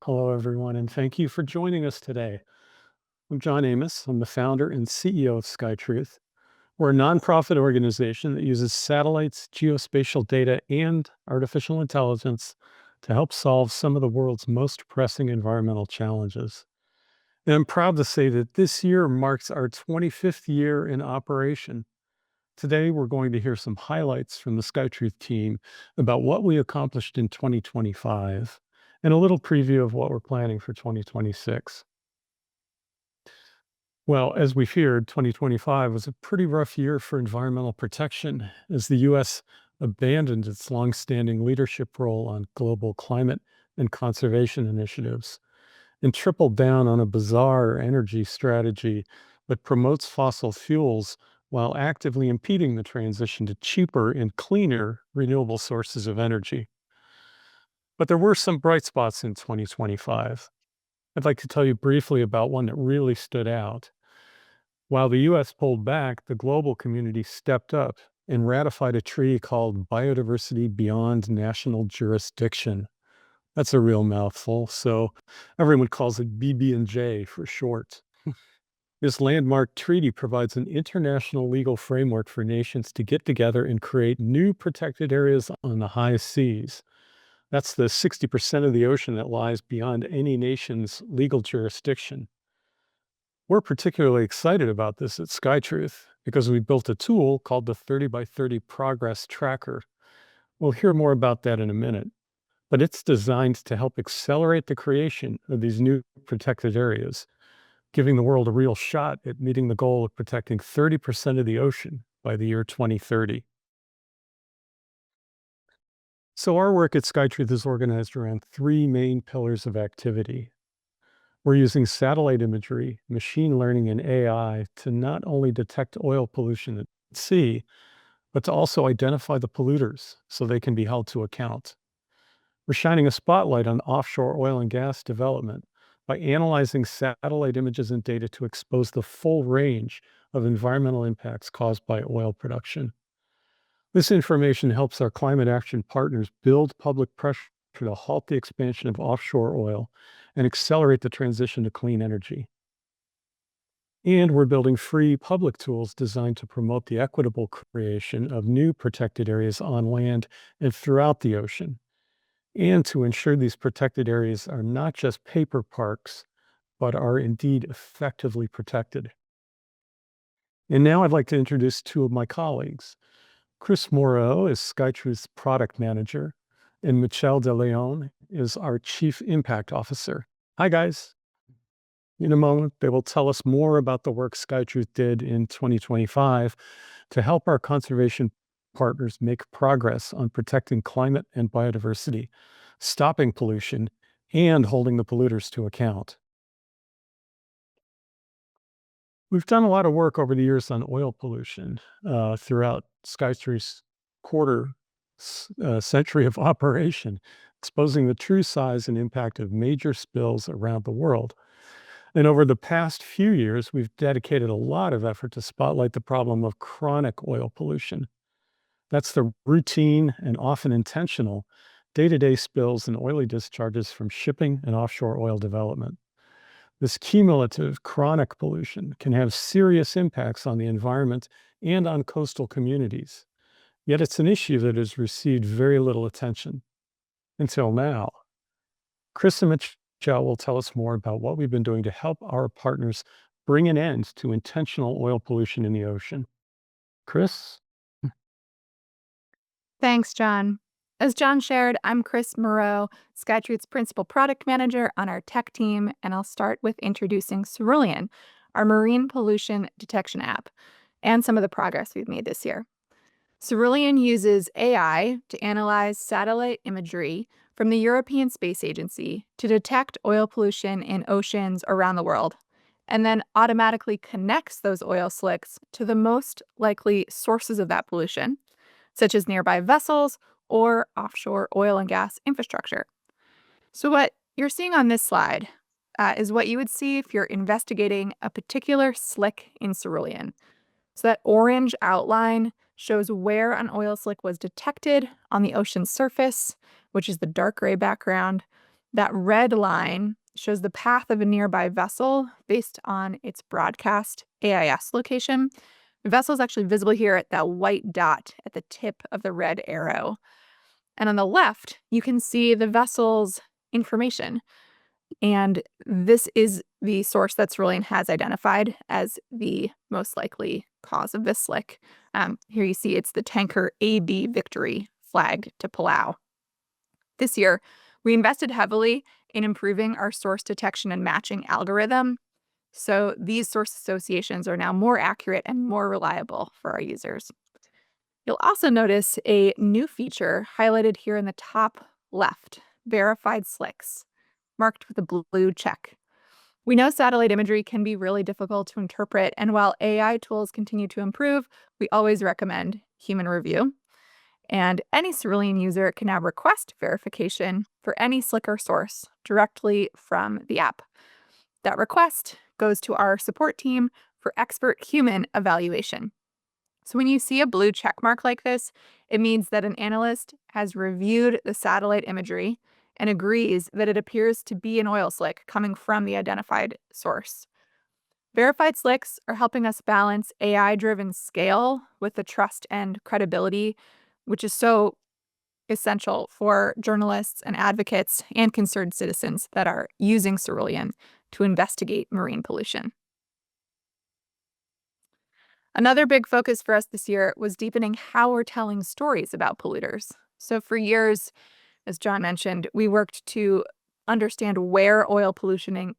Hello, everyone, and thank you for joining us today. I'm John Amos. I'm the founder and CEO of SkyTruth. We're a nonprofit organization that uses satellites, geospatial data, and artificial intelligence to help solve some of the world's most pressing environmental challenges. And I'm proud to say that this year marks our 25th year in operation. Today, we're going to hear some highlights from the SkyTruth team about what we accomplished in 2025 and a little preview of what we're planning for 2026. Well, as we feared, 2025 was a pretty rough year for environmental protection as the U.S. abandoned its longstanding leadership role on global climate and conservation initiatives and tripled down on a bizarre energy strategy that promotes fossil fuels while actively impeding the transition to cheaper and cleaner renewable sources of energy. But there were some bright spots in 2025. I'd like to tell you briefly about one that really stood out. While the US pulled back, the global community stepped up and ratified a treaty called Biodiversity Beyond National Jurisdiction. That's a real mouthful, so everyone calls it BB&J for short. This landmark treaty provides an international legal framework for nations to get together and create new protected areas on the high seas. That's the 60% of the ocean that lies beyond any nation's legal jurisdiction. We're particularly excited about this at SkyTruth because we built a tool called the 30 by 30 Progress Tracker. We'll hear more about that in a minute, but it's designed to help accelerate the creation of these new protected areas, giving the world a real shot at meeting the goal of protecting 30% of the ocean by the year 2030. So, our work at SkyTruth is organized around three main pillars of activity. We're using satellite imagery, machine learning, and AI to not only detect oil pollution at sea, but to also identify the polluters so they can be held to account. We're shining a spotlight on offshore oil and gas development by analyzing satellite images and data to expose the full range of environmental impacts caused by oil production. This information helps our climate action partners build public pressure to halt the expansion of offshore oil and accelerate the transition to clean energy. And we're building free public tools designed to promote the equitable creation of new protected areas on land and throughout the ocean, and to ensure these protected areas are not just paper parks, but are indeed effectively protected. And now I'd like to introduce two of my colleagues. Chris Moreau is SkyTruth's product manager, and Michelle De Leon is our chief impact officer. Hi, guys. In a moment, they will tell us more about the work SkyTruth did in 2025 to help our conservation partners make progress on protecting climate and biodiversity, stopping pollution, and holding the polluters to account. We've done a lot of work over the years on oil pollution throughout SkyTruth's century of operation, exposing the true size and impact of major spills around the world. And over the past few years, we've dedicated a lot of effort to spotlight the problem of chronic oil pollution. That's the routine and often intentional day to day spills and oily discharges from shipping and offshore oil development. This cumulative chronic pollution can have serious impacts on the environment and on coastal communities. Yet it's an issue that has received very little attention until now. Chris and Michelle will tell us more about what we've been doing to help our partners bring an end to intentional oil pollution in the ocean. Chris? Thanks, John. As John shared, I'm Chris Moreau, SkyTruth's principal product manager on our tech team, and I'll start with introducing Cerulean, our marine pollution detection app, and some of the progress we've made this year. Cerulean uses AI to analyze satellite imagery from the European Space Agency to detect oil pollution in oceans around the world, and then automatically connects those oil slicks to the most likely sources of that pollution, such as nearby vessels or offshore oil and gas infrastructure. So, what you're seeing on this slide is what you would see if you're investigating a particular slick in Cerulean. So, that orange outline shows where an oil slick was detected on the ocean's surface, which is the dark gray background. That red line shows the path of a nearby vessel based on its broadcast AIS location. The vessel is actually visible here at that white dot at the tip of the red arrow. And on the left, you can see the vessel's information. And this is the source that Cerulean has identified as the most likely cause of this slick. Here you see it's the tanker AB Victory flagged to Palau. This year, we invested heavily in improving our source detection and matching algorithm. So these source associations are now more accurate and more reliable for our users. You'll also notice a new feature highlighted here in the top left, verified slicks, marked with a blue check. We know satellite imagery can be really difficult to interpret, and while AI tools continue to improve, we always recommend human review. And any Cerulean user can now request verification for any slick or source directly from the app. That request goes to our support team for expert human evaluation. So when you see a blue check mark like this, it means that an analyst has reviewed the satellite imagery and agrees that it appears to be an oil slick coming from the identified source. Verified slicks are helping us balance AI-driven scale with the trust and credibility, which is so essential for journalists and advocates and concerned citizens that are using Cerulean to investigate marine pollution. Another big focus for us this year was deepening how we're telling stories about polluters. So for years, as John mentioned, we worked to understand where oil pollution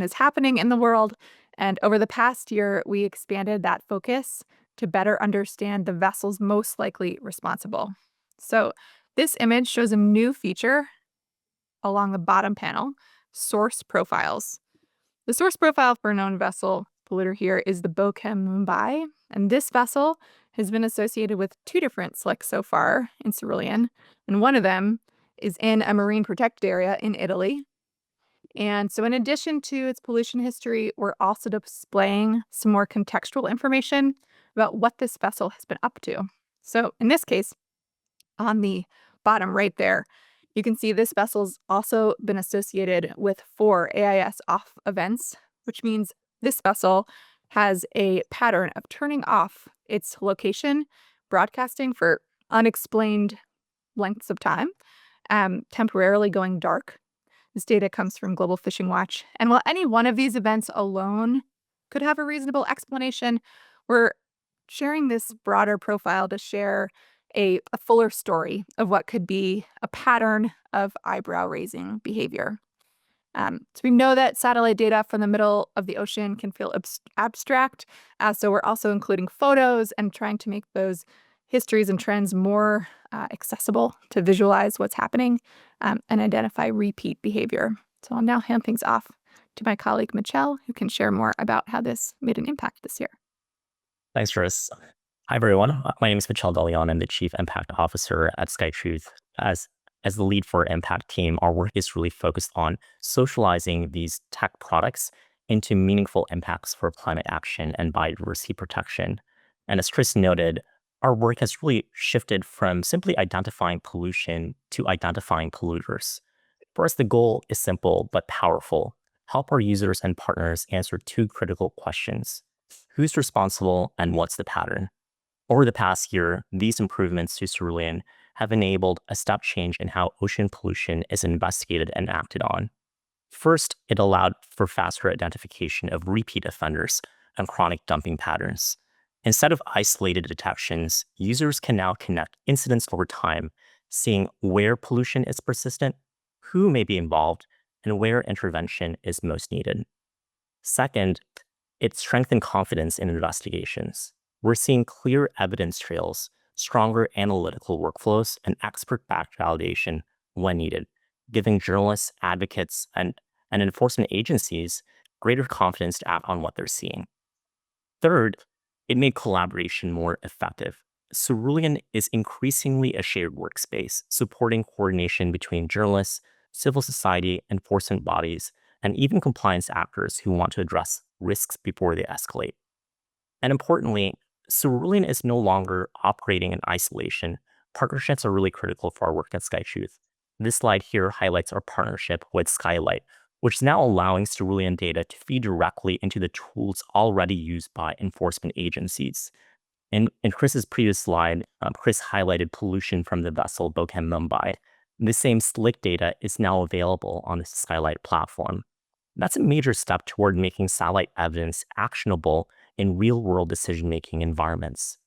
is happening in the world. And over the past year, we expanded that focus to better understand the vessels most likely responsible. So this image shows a new feature along the bottom panel, source profiles. The source profile for a known vessel polluter here is the Bochem Mumbai, and this vessel has been associated with 2 different slicks so far in Cerulean, and one of them is in a marine protected area in Italy. And so in addition to its pollution history, we're also displaying some more contextual information about what this vessel has been up to. So in this case, on the bottom right there, you can see this vessel's also been associated with 4 AIS off events, which means this vessel has a pattern of turning off its location, broadcasting for unexplained lengths of time, temporarily going dark. This data comes from Global Fishing Watch. And while any one of these events alone could have a reasonable explanation, we're sharing this broader profile to share a fuller story of what could be a pattern of eyebrow-raising behavior. So we know that satellite data from the middle of the ocean can feel abstract, so we're also including photos and trying to make those histories and trends more accessible to visualize what's happening and identify repeat behavior. So I'll now hand things off to my colleague Michelle, who can share more about how this made an impact this year. Thanks, Chris. Hi, everyone. My name is Michelle Delion. I'm the Chief Impact Officer at SkyTruth. As the lead for our impact team, our work is really focused on socializing these tech products into meaningful impacts for climate action and biodiversity protection. And as Chris noted, our work has really shifted from simply identifying pollution to identifying polluters. For us, the goal is simple but powerful. Help our users and partners answer 2 critical questions. Who's responsible and what's the pattern? Over the past year, these improvements to Cerulean have enabled a step change in how ocean pollution is investigated and acted on. First, it allowed for faster identification of repeat offenders and chronic dumping patterns. Instead of isolated detections, users can now connect incidents over time, seeing where pollution is persistent, who may be involved, and where intervention is most needed. Second, it strengthened confidence in investigations. We're seeing clear evidence trails, stronger analytical workflows, and expert-backed validation when needed, giving journalists, advocates, and enforcement agencies greater confidence to act on what they're seeing. Third, it made collaboration more effective. Cerulean is increasingly a shared workspace, supporting coordination between journalists, civil society, enforcement bodies, and even compliance actors who want to address risks before they escalate. And importantly, Cerulean is no longer operating in isolation. Partnerships are really critical for our work at SkyTruth. This slide here highlights our partnership with Skylight, which is now allowing cerulean data to feed directly into the tools already used by enforcement agencies. In Chris's previous slide, Chris highlighted pollution from the vessel Bokhem Mumbai. This same slick data is now available on the Skylight platform. That's a major step toward making satellite evidence actionable in real-world decision-making environments.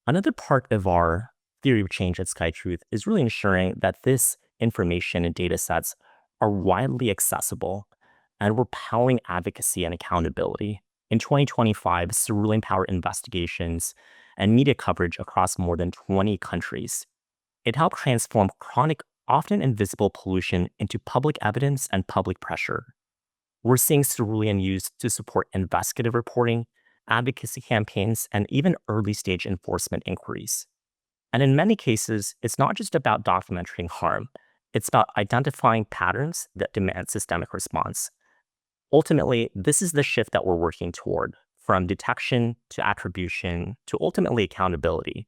Another part of our theory of change at SkyTruth is really ensuring that this information and data sets are widely accessible, and we're powering advocacy and accountability. In 2025, cerulean powered investigations and media coverage across more than 20 countries. It helped transform chronic, often invisible pollution into public evidence and public pressure. We're seeing cerulean used to support investigative reporting, advocacy campaigns, and even early stage enforcement inquiries. And in many cases, it's not just about documenting harm, it's about identifying patterns that demand systemic response. Ultimately, this is the shift that we're working toward, from detection to attribution to ultimately accountability.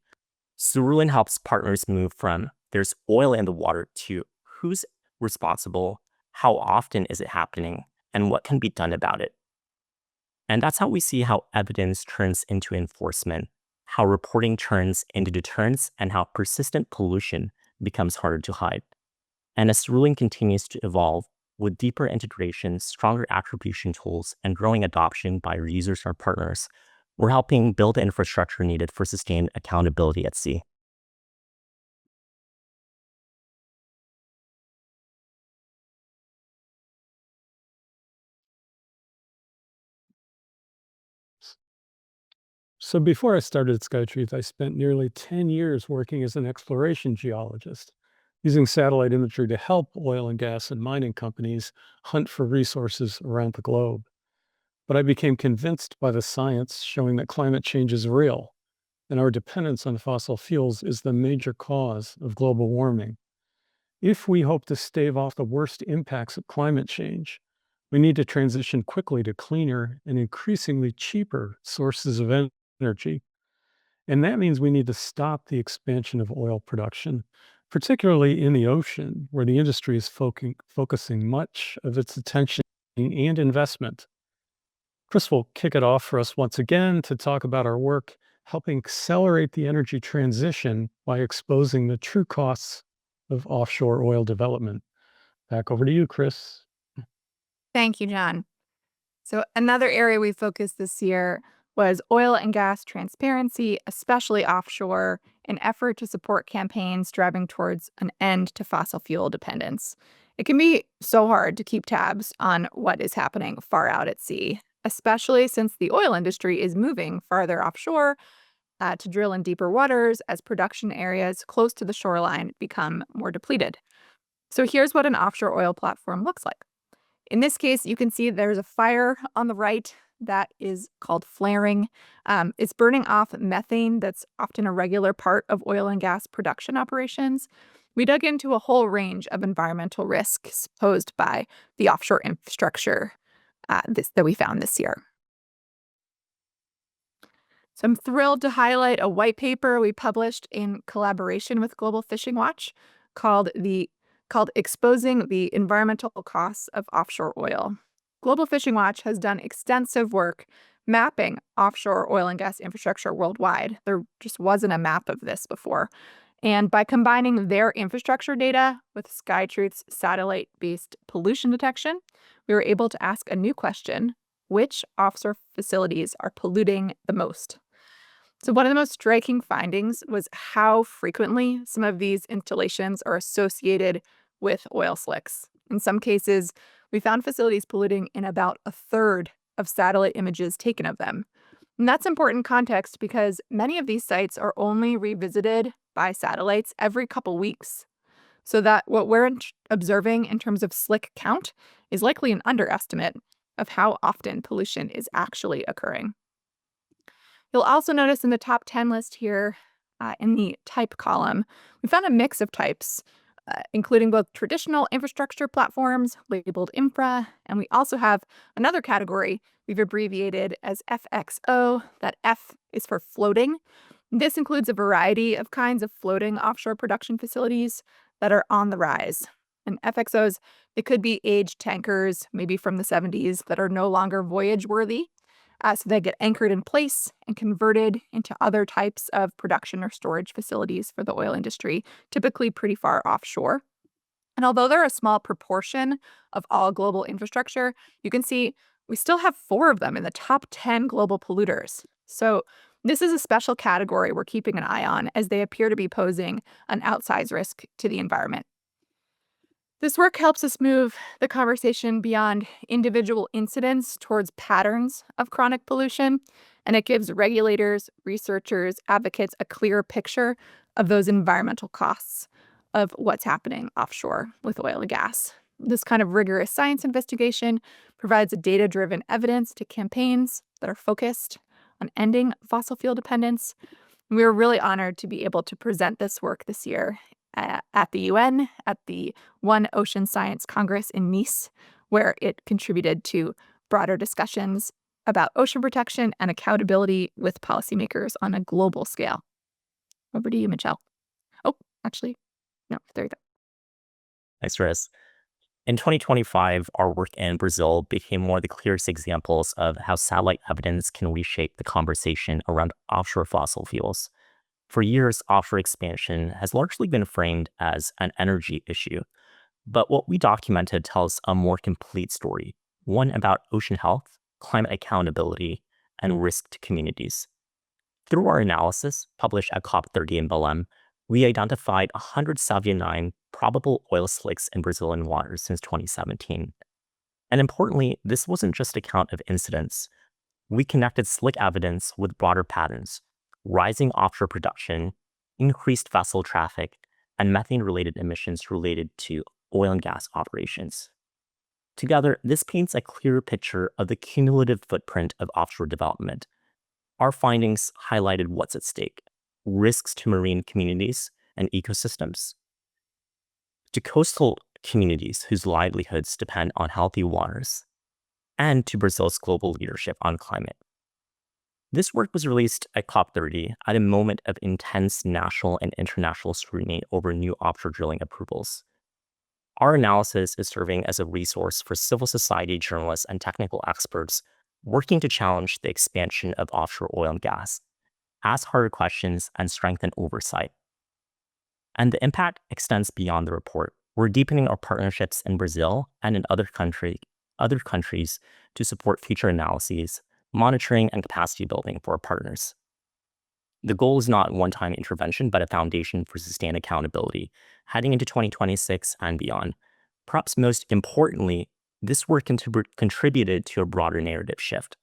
Cerulean helps partners move from there's oil in the water to who's responsible, how often is it happening, and what can be done about it. And that's how we see how evidence turns into enforcement, how reporting turns into deterrence, and how persistent pollution becomes harder to hide. And as cerulean continues to evolve, with deeper integration, stronger attribution tools, and growing adoption by our users and our partners, we're helping build the infrastructure needed for sustained accountability at sea. So before I started SkyTruth, I spent nearly 10 years working as an exploration geologist, using satellite imagery to help oil and gas and mining companies hunt for resources around the globe. But I became convinced by the science showing that climate change is real, and our dependence on fossil fuels is the major cause of global warming. If we hope to stave off the worst impacts of climate change, we need to transition quickly to cleaner and increasingly cheaper sources of energy. And that means we need to stop the expansion of oil production, particularly in the ocean, where the industry is focusing much of its attention and investment. Chris will kick it off for us once again to talk about our work helping accelerate the energy transition by exposing the true costs of offshore oil development. Back over to you, Chris. Thank you, John. So, another area we focused this year was oil and gas transparency, especially offshore, in effort to support campaigns driving towards an end to fossil fuel dependence. It can be so hard to keep tabs on what is happening far out at sea, especially since the oil industry is moving farther offshore to drill in deeper waters as production areas close to the shoreline become more depleted. So, here's what an offshore oil platform looks like. In this case, you can see there's a fire on the right that is called flaring. It's burning off methane that's often a regular part of oil and gas production operations. We dug into a whole range of environmental risks posed by the offshore infrastructure that we found this year. So I'm thrilled to highlight a white paper we published in collaboration with Global Fishing Watch called Exposing the Environmental Costs of Offshore Oil. Global Fishing Watch has done extensive work mapping offshore oil and gas infrastructure worldwide. There just wasn't a map of this before. And by combining their infrastructure data with SkyTruth's satellite-based pollution detection, we were able to ask a new question: which offshore facilities are polluting the most? So one of the most striking findings was how frequently some of these installations are associated with oil slicks. In some cases, we found facilities polluting in about a third of satellite images taken of them. And that's important context because many of these sites are only revisited by satellites every couple weeks. So that what we're observing in terms of slick count is likely an underestimate of how often pollution is actually occurring. You'll also notice in the top 10 list here, in the type column, we found a mix of types, including both traditional infrastructure platforms labeled infra, and we also have another category we've abbreviated as FXO. That F is for floating. This includes a variety of kinds of floating offshore production facilities that are on the rise. And FXOs, they could be aged tankers, maybe from the 70s, that are no longer voyage worthy. So they get anchored in place and converted into other types of production or storage facilities for the oil industry, typically pretty far offshore. And although they're a small proportion of all global infrastructure, you can see we still have 4 of them in the top 10 global polluters. So this is a special category we're keeping an eye on as they appear to be posing an outsized risk to the environment. This work helps us move the conversation beyond individual incidents towards patterns of chronic pollution, and it gives regulators, researchers, advocates a clearer picture of those environmental costs of what's happening offshore with oil and gas. This kind of rigorous science investigation provides a data-driven evidence to campaigns that are focused on ending fossil fuel dependence. We were really honored to be able to present this work this year at the UN, at the One Ocean Science Congress in Nice, where it contributed to broader discussions about ocean protection and accountability with policymakers on a global scale. Over to you, Michelle. Oh, actually, no, there you go. Thanks, Chris. In 2025, our work in Brazil became one of the clearest examples of how satellite evidence can reshape the conversation around offshore fossil fuels. For years, offshore expansion has largely been framed as an energy issue, but what we documented tells a more complete story, one about ocean health, climate accountability, and risk to communities. Through our analysis, published at COP30 in Belém, we identified 179 probable oil slicks in Brazilian waters since 2017. And importantly, this wasn't just a count of incidents. We connected slick evidence with broader patterns: rising offshore production, increased vessel traffic, and methane-related emissions related to oil and gas operations. Together, this paints a clearer picture of the cumulative footprint of offshore development. Our findings highlighted what's at stake: risks to marine communities and ecosystems, to coastal communities whose livelihoods depend on healthy waters, and to Brazil's global leadership on climate. This work was released at COP30 at a moment of intense national and international scrutiny over new offshore drilling approvals. Our analysis is serving as a resource for civil society journalists and technical experts working to challenge the expansion of offshore oil and gas, ask harder questions, and strengthen oversight. And the impact extends beyond the report. We're deepening our partnerships in Brazil and in other countries to support future analyses, monitoring, and capacity building for our partners. The goal is not one-time intervention, but a foundation for sustained accountability heading into 2026 and beyond. Perhaps most importantly, this work contributed to a broader narrative shift,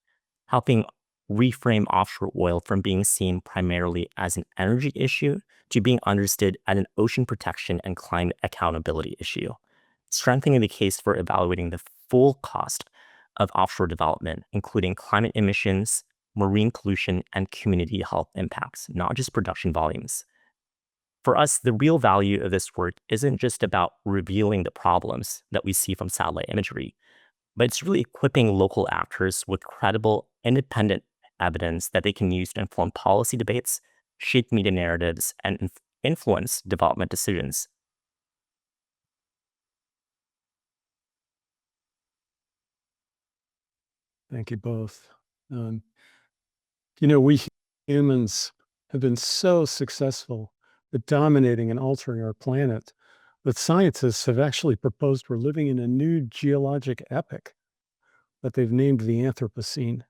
helping reframe offshore oil from being seen primarily as an energy issue to being understood as an ocean protection and climate accountability issue, strengthening the case for evaluating the full cost of offshore development, including climate emissions, marine pollution, and community health impacts, not just production volumes. For us, the real value of this work isn't just about revealing the problems that we see from satellite imagery, but it's really equipping local actors with credible, independent evidence that they can use to inform policy debates, shape media narratives, and influence development decisions. Thank you both. We humans have been so successful at dominating and altering our planet that scientists have actually proposed we're living in a new geologic epoch that they've named the Anthropocene.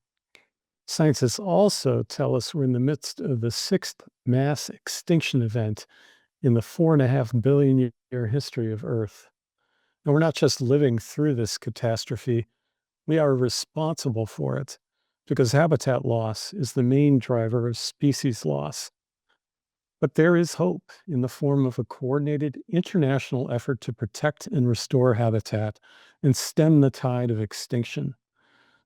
Scientists also tell us we're in the midst of the 6th mass extinction event in the 4.5 billion year history of Earth. And we're not just living through this catastrophe, we are responsible for it because habitat loss is the main driver of species loss. But there is hope in the form of a coordinated international effort to protect and restore habitat and stem the tide of extinction.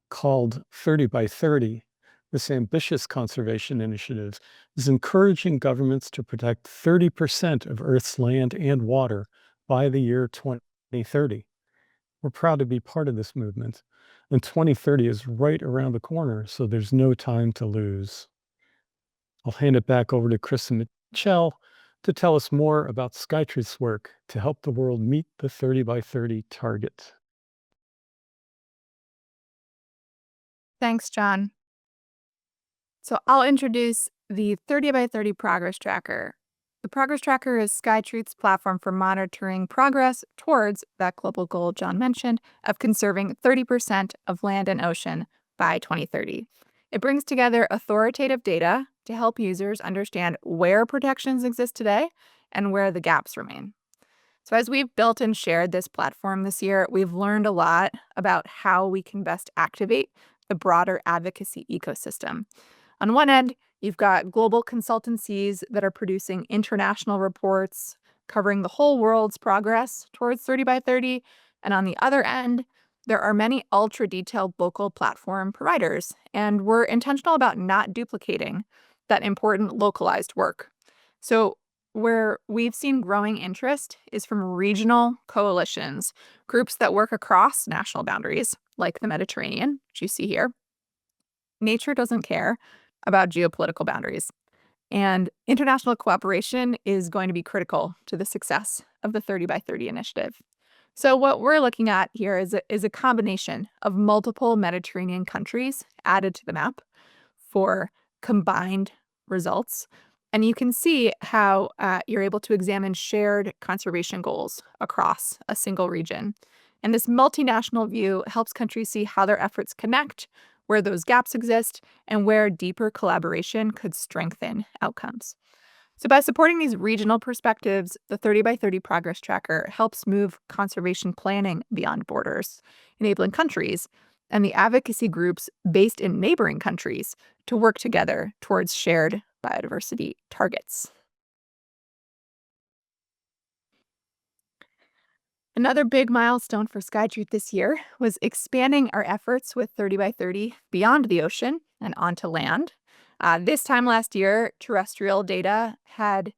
Called 30 by 30, this ambitious conservation initiative is encouraging governments to protect 30% of Earth's land and water by the year 2030. We're proud to be part of this movement, and 2030 is right around the corner, so there's no time to lose. I'll hand it back over to Chris and Michelle to tell us more about SkyTruth's work to help the world meet the 30 by 30 target. Thanks, John. So I'll introduce the 30 by 30 Progress Tracker. The Progress Tracker is SkyTruth's platform for monitoring progress towards that global goal John mentioned of conserving 30% of land and ocean by 2030. It brings together authoritative data to help users understand where protections exist today and where the gaps remain. So, as we've built and shared this platform this year, we've learned a lot about how we can best activate the broader advocacy ecosystem. On one end, you've got global consultancies that are producing international reports covering the whole world's progress towards 30 by 30. And on the other end, there are many ultra detailed local platform providers. And we're intentional about not duplicating that important localized work. So, where we've seen growing interest is from regional coalitions, groups that work across national boundaries, like the Mediterranean, which you see here. Nature doesn't care about geopolitical boundaries. And international cooperation is going to be critical to the success of the 30 by 30 initiative. So, what we're looking at here is a combination of multiple Mediterranean countries added to the map for combined results. And you can see how you're able to examine shared conservation goals across a single region. And this multinational view helps countries see how their efforts connect, where those gaps exist, and where deeper collaboration could strengthen outcomes. So, by supporting these regional perspectives, the 30 by 30 Progress Tracker helps move conservation planning beyond borders, enabling countries and the advocacy groups based in neighboring countries to work together towards shared biodiversity targets. Another big milestone for SkyTruth this year was expanding our efforts with 30 by 30 beyond the ocean and onto land. This time last year, terrestrial data had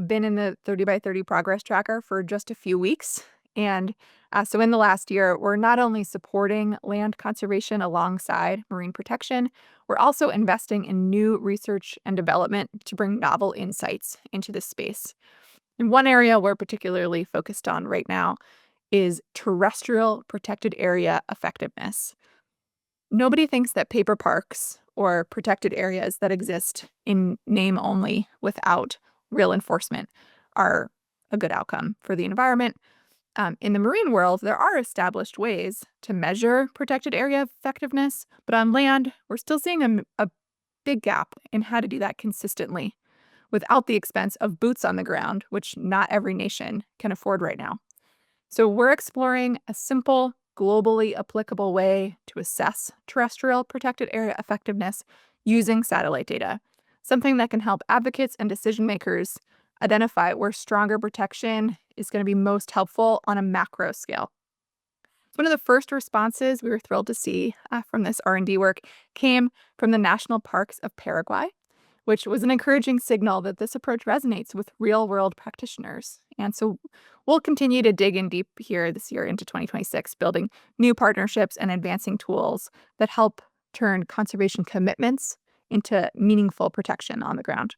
been in the 30 by 30 Progress Tracker for just a few weeks. And so in the last year, we're not only supporting land conservation alongside marine protection, we're also investing in new research and development to bring novel insights into this space. And one area we're particularly focused on right now is terrestrial protected area effectiveness. Nobody thinks that paper parks or protected areas that exist in name only without real enforcement are a good outcome for the environment. In the marine world, there are established ways to measure protected area effectiveness, but on land, we're still seeing a big gap in how to do that consistently without the expense of boots on the ground, which not every nation can afford right now. So we're exploring a simple, globally applicable way to assess terrestrial protected area effectiveness using satellite data, something that can help advocates and decision makers identify where stronger protection is going to be most helpful on a macro scale. One of the first responses we were thrilled to see from this R&D work came from the National Parks of Paraguay, which was an encouraging signal that this approach resonates with real-world practitioners. And so we'll continue to dig in deep here this year into 2026, building new partnerships and advancing tools that help turn conservation commitments into meaningful protection on the ground.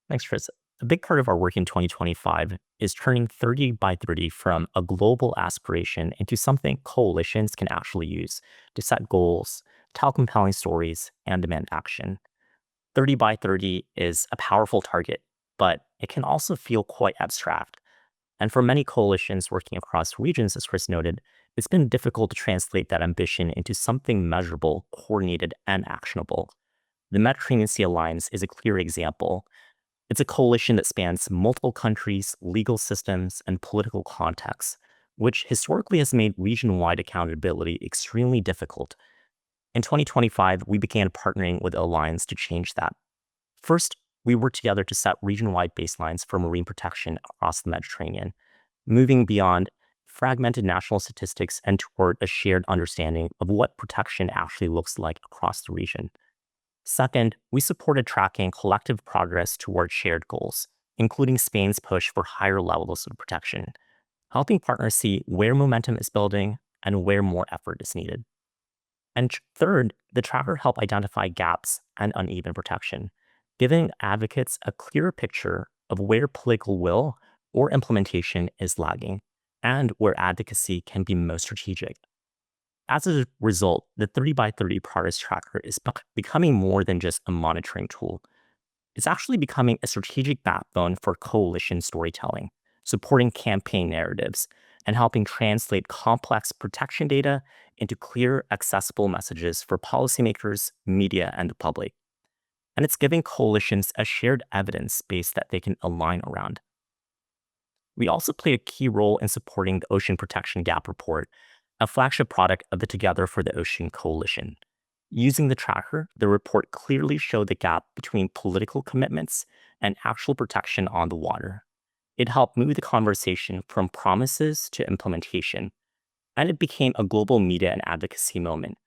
Thanks, Chris. A big part of our work in 2025 is turning 30 by 30 from a global aspiration into something coalitions can actually use to set goals, tell compelling stories, and demand action. 30 by 30 is a powerful target, but it can also feel quite abstract. And for many coalitions working across regions, as Chris noted, it's been difficult to translate that ambition into something measurable, coordinated, and actionable. The Mediterranean Sea Alliance is a clear example. It's a coalition that spans multiple countries, legal systems, and political contexts, which historically has made region-wide accountability extremely difficult. In 2025, we began partnering with the Alliance to change that. First, we worked together to set region-wide baselines for marine protection across the Mediterranean, moving beyond fragmented national statistics and toward a shared understanding of what protection actually looks like across the region. Second, we supported tracking collective progress toward shared goals, including Spain's push for higher levels of protection, helping partners see where momentum is building and where more effort is needed. And third, the tracker helped identify gaps and uneven protection, giving advocates a clearer picture of where political will or implementation is lagging and where advocacy can be most strategic. As a result, the 30 by 30 progress tracker is becoming more than just a monitoring tool. It's actually becoming a strategic backbone for coalition storytelling, supporting campaign narratives, and helping translate complex protection data into clear, accessible messages for policymakers, media, and the public. And it's giving coalitions a shared evidence base that they can align around. We also play a key role in supporting the Ocean Protection Gap Report, a flagship product of the Together for the Ocean coalition. Using the tracker, the report clearly showed the gap between political commitments and actual protection on the water. It helped move the conversation from promises to implementation, and it became a global media and advocacy moment,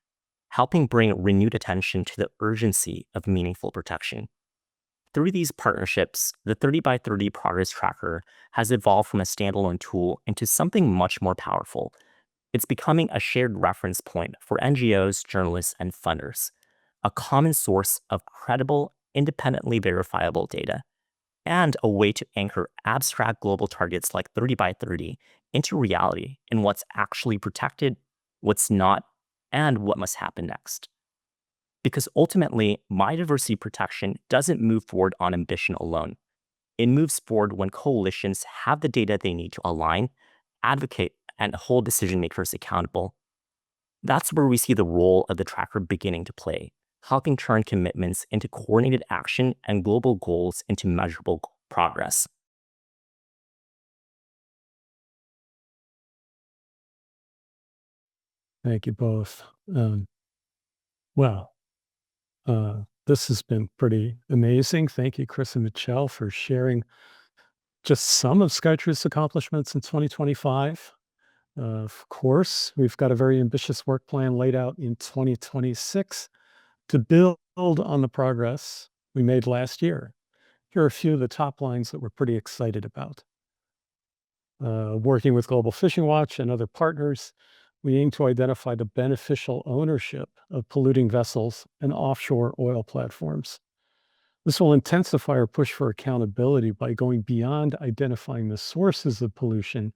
helping bring renewed attention to the urgency of meaningful protection. Through these partnerships, the 30 by 30 Progress Tracker has evolved from a standalone tool into something much more powerful. It's becoming a shared reference point for NGOs, journalists, and funders, a common source of credible, independently verifiable data, and a way to anchor abstract global targets like 30 by 30 into reality in what's actually protected, what's not, and what must happen next. Because ultimately, biodiversity protection doesn't move forward on ambition alone. It moves forward when coalitions have the data they need to align, advocate, and hold decision makers accountable. That's where we see the role of the tracker beginning to play, helping turn commitments into coordinated action and global goals into measurable progress. Thank you both. Well, this has been pretty amazing. Thank you, Chris and Michelle, for sharing just some of SkyTruth's accomplishments in 2025. Of course, we've got a very ambitious work plan laid out in 2026 to build on the progress we made last year. Here are a few of the top lines that we're pretty excited about. Working with Global Fishing Watch and other partners, we aim to identify the beneficial ownership of polluting vessels and offshore oil platforms. This will intensify our push for accountability by going beyond identifying the sources of pollution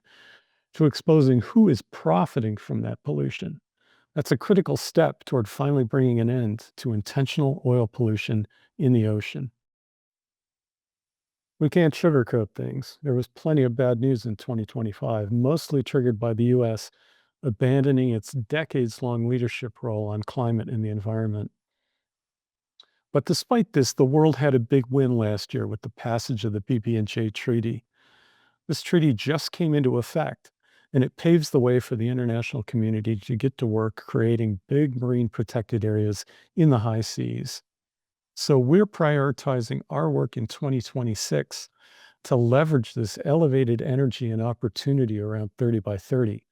to exposing who is profiting from that pollution. That's a critical step toward finally bringing an end to intentional oil pollution in the ocean. We can't sugarcoat things. There was plenty of bad news in 2025, mostly triggered by the US abandoning its decades-long leadership role on climate and the environment. But despite this, the world had a big win last year with the passage of the BB&J Treaty. This treaty just came into effect, and it paves the way for the international community to get to work creating big marine protected areas in the high seas. So we're prioritizing our work in 2026 to leverage this elevated energy and opportunity around 30 by 30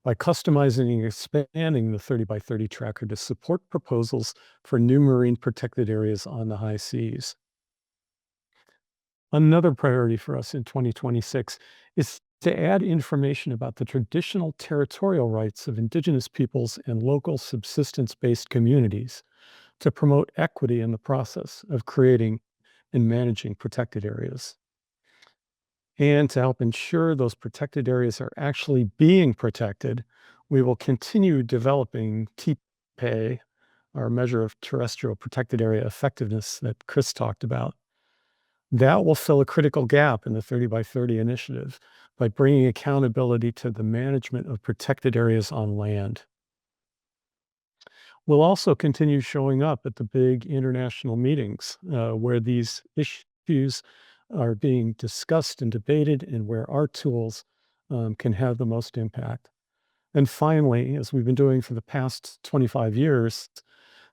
by customizing and expanding the 30 by 30 tracker to support proposals for new marine protected areas on the high seas. Another priority for us in 2026 is to add information about the traditional territorial rights of Indigenous peoples and local subsistence-based communities to promote equity in the process of creating and managing protected areas. And to help ensure those protected areas are actually being protected, we will continue developing TPE, our measure of terrestrial protected area effectiveness that Chris talked about. That will fill a critical gap in the 30 by 30 initiative by bringing accountability to the management of protected areas on land. We'll also continue showing up at the big international meetings where these issues are being discussed and debated and where our tools can have the most impact. And finally, as we've been doing for the past 25 years,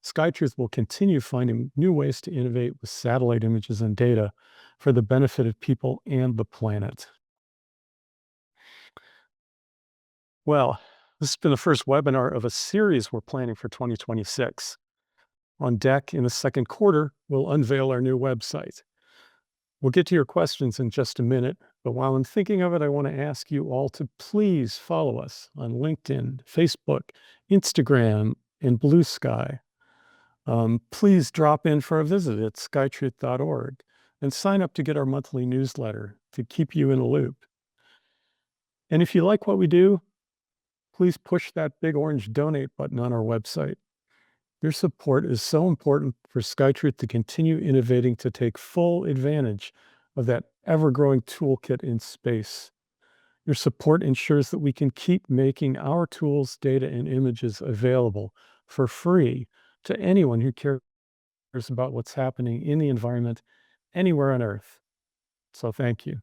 SkyTruth will continue finding new ways to innovate with satellite images and data for the benefit of people and the planet. Well, this has been the first webinar of a series we're planning for 2026. On deck in the second quarter, we'll unveil our new website. We'll get to your questions in just a minute, but while I'm thinking of it, I want to ask you all to please follow us on LinkedIn, Facebook, Instagram, and blue sky. Please drop in for a visit at skytruth.org and sign up to get our monthly newsletter to keep you in a loop. And if you like what we do, please push that big orange donate button on our website. Your support is so important for SkyTruth to continue innovating to take full advantage of that ever-growing toolkit in space. Your support ensures that we can keep making our tools, data, and images available for free to anyone who cares about what's happening in the environment anywhere on Earth. So thank you.